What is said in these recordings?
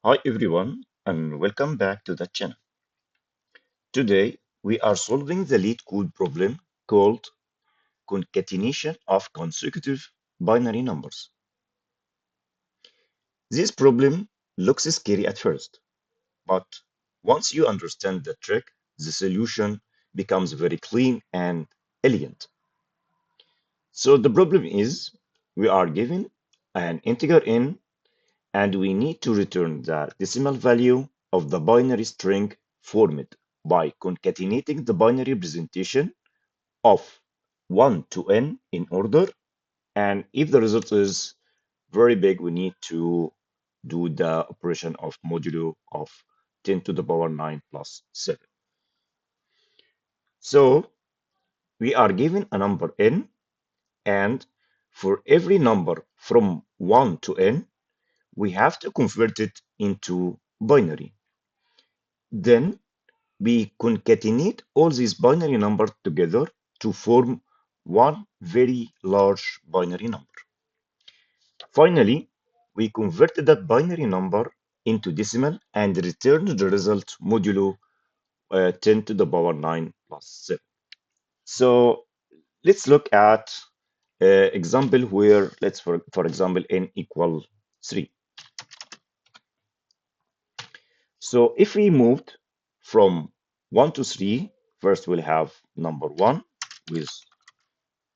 Hi everyone and welcome back to the channel. Today we are solving the lead code problem called concatenation of consecutive binary numbers. This problem looks scary at first, but once you understand the trick, the solution becomes very clean and elegant. So the problem is we are given an integer n and we need to return the decimal value of the binary string formed by concatenating the binary representation of 1 to n in order. And if the result is very big, we need to do the operation of modulo of 10 to the power 9 plus 7. So we are given a number n, and for every number from 1 to n, we have to convert it into binary. Then we concatenate all these binary numbers together to form one very large binary number. Finally, we converted that binary number into decimal and returned the result modulo 10 to the power 9 plus 7. So let's look at example where let's for example n equal 3. So if we moved from 1 to 3, first we'll have number 1 with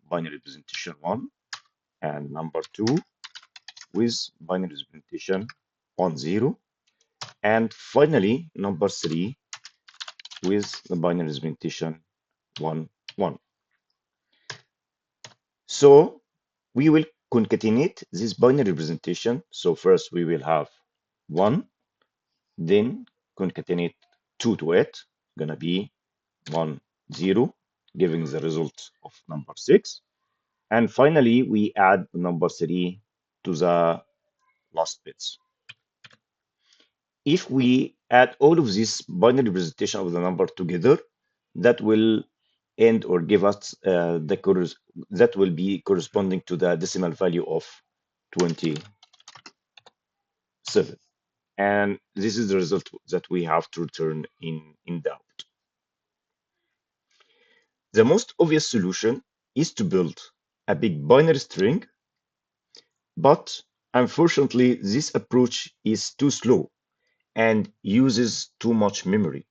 binary representation 1 and number 2 with binary representation 1 0, and finally number 3 with the binary representation 1 1. So we will concatenate this binary representation. So first we will have 1, then concatenate 2 to it, gonna be 1 0, giving the result of number 6. And finally we add number 3 to the last bits. If we add all of this binary representation of the number together, that will end or give us that will be corresponding to the decimal value of 27. And this is the result that we have to return in the output. The most obvious solution is to build a big binary string, but unfortunately, this approach is too slow and uses too much memory.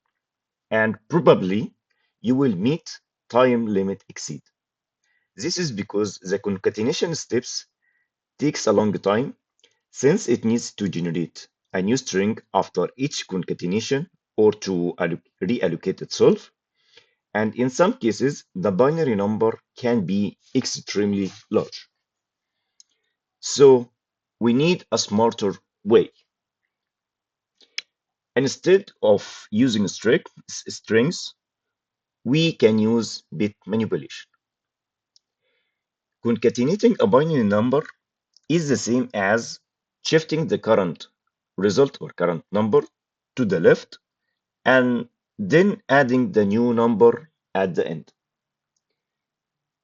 And probably you will meet time limit exceed. This is because the concatenation steps takes a long time since it needs to generate a new string after each concatenation or to reallocate itself. And in some cases, the binary number can be extremely large. So we need a smarter way. Instead of using strings, we can use bit manipulation. Concatenating a binary number is the same as shifting the current result or current number to the left and then adding the new number at the end.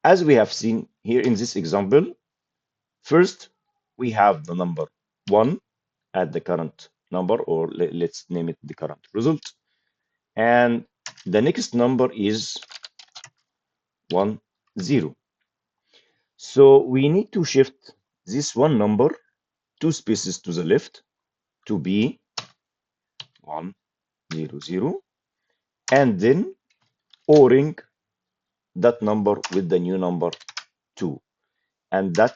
As we have seen here in this example, first we have the number 1 at the current number, or let's name it the current result, and the next number is 1 0. So we need to shift this one number 2 spaces to the left to be 1 0 0, and then ORing that number with the new number 2, and that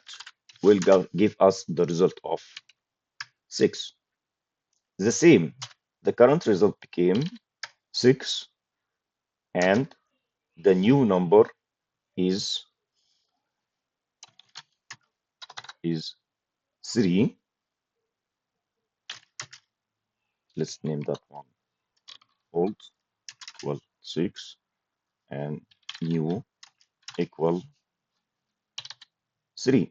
will give us the result of 6. The same, the current result became 6, and the new number is 3. Let's name that one old equal 6 and new equal 3.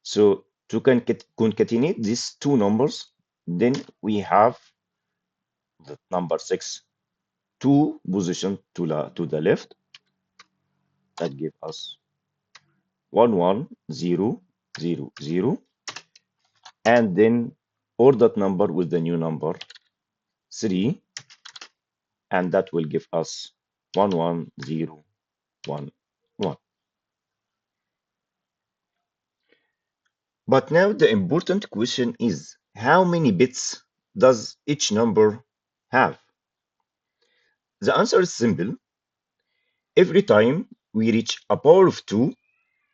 So to concatenate these two numbers, then we have the number 6 two position to the left, that give us 1 1 0 0 0, and then or that number with the new number 3, and that will give us 11011. But now the important question is, how many bits does each number have? The answer is simple. Every time we reach a power of 2,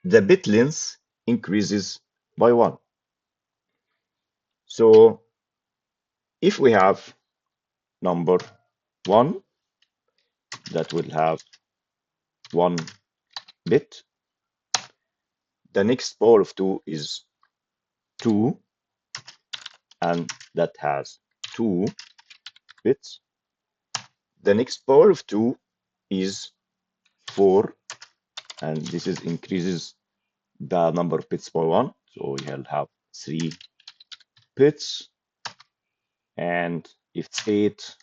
the bit length increases by 1. So if we have number 1, that will have 1 bit. The next power of 2 is 2, and that has 2 bits. The next power of 2 is 4, and this is increases the number of bits by 1. So we'll have 3 bits. And if it's 8,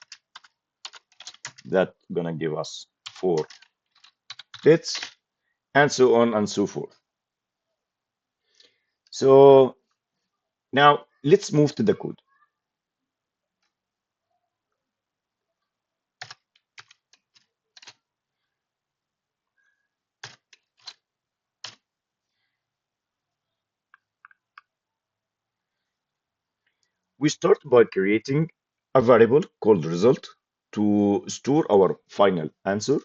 that's gonna give us 4 bits, and so on and so forth. So now let's move to the code. We start by creating a variable called result to store our final answer.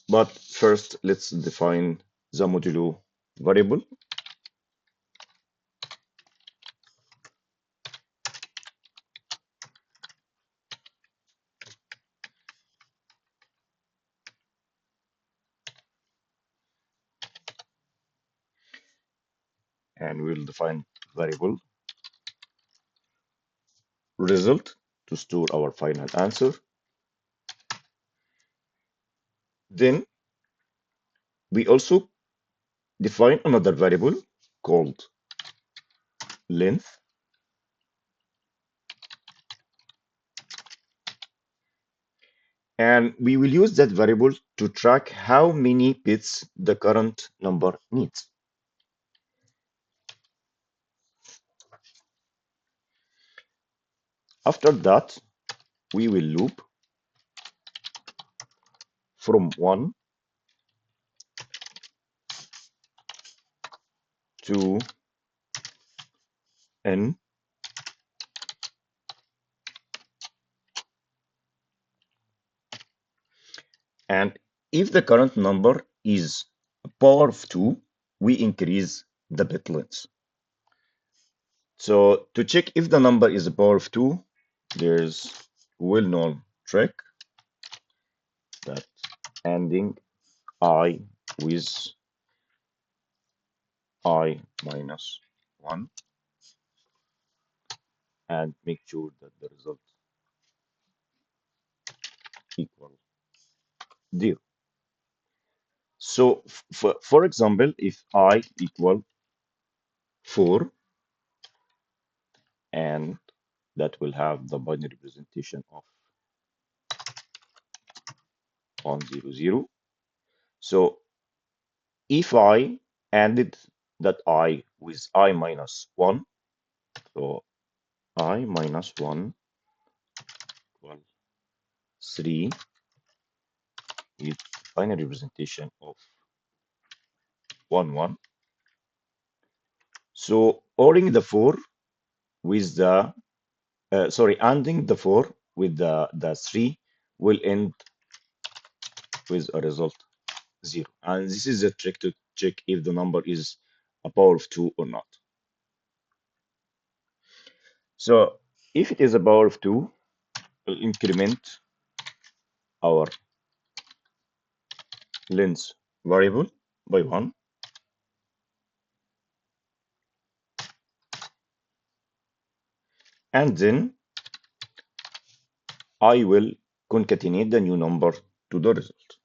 But first, let's define the modulo variable, and we'll define variable result to store our final answer. Then we also define another variable called length, and we will use that variable to track how many bits the current number needs. After that, we will loop from 1 to n, and if the current number is a power of 2, we increase the bit length. So to check if the number is a power of 2, there's well-known trick that ending I with I minus 1, and make sure that the result equal 0. So for example, if I equal 4, and that will have the binary representation of 100. So if I added that I with I minus 1, so I minus 1 equal 3 is binary representation of 1, 1. So ORing the 4 with the, ANDing the 4 with the 3 will end with a result 0. And this is a trick to check if the number is a power of 2 or not. So if it is a power of 2, we'll increment our length variable by 1. And then I will concatenate the new number to the result.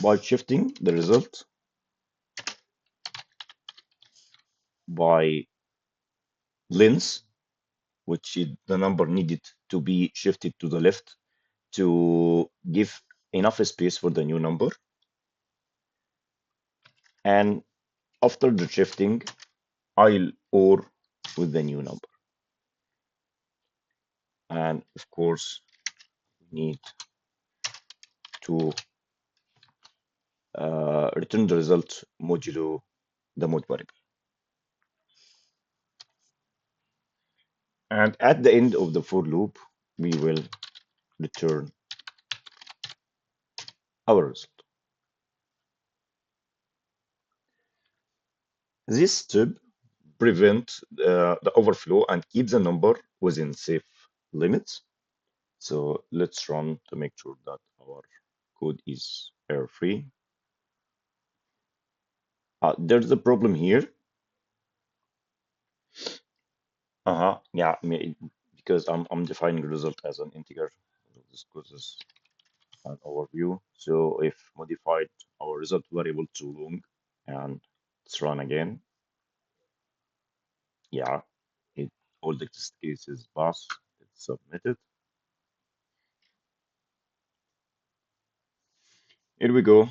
By shifting the result by length, which is the number needed to be shifted to the left to give enough space for the new number. And After the shifting, I'll OR with the new number. And of course, we need to return the result modulo the mode variable. And at the end of the for loop, we will return our result. This step prevents the overflow and keeps the number within safe limits. So let's run to make sure that our code is error-free. There's a problem here. Yeah, because I'm defining result as an integer. This causes an overview. So if modified our result variable too long, and let's run again. Yeah, it all the test cases pass. It's submitted. Here we go.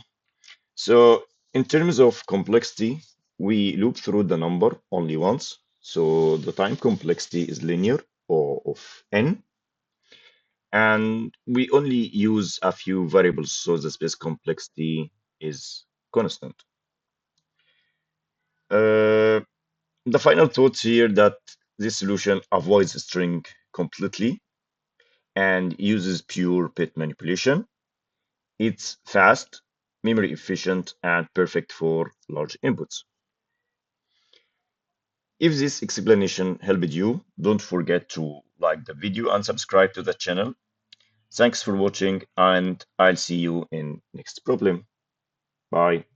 So in terms of complexity, we loop through the number only once. So the time complexity is linear or of n, and we only use a few variables, so the space complexity is constant. Uh, the final thoughts here that this solution avoids string completely and uses pure bit manipulation. It's fast, memory efficient, and perfect for large inputs. If this explanation helped you, don't forget to like the video and subscribe to the channel. Thanks for watching, and I'll see you in next problem. Bye.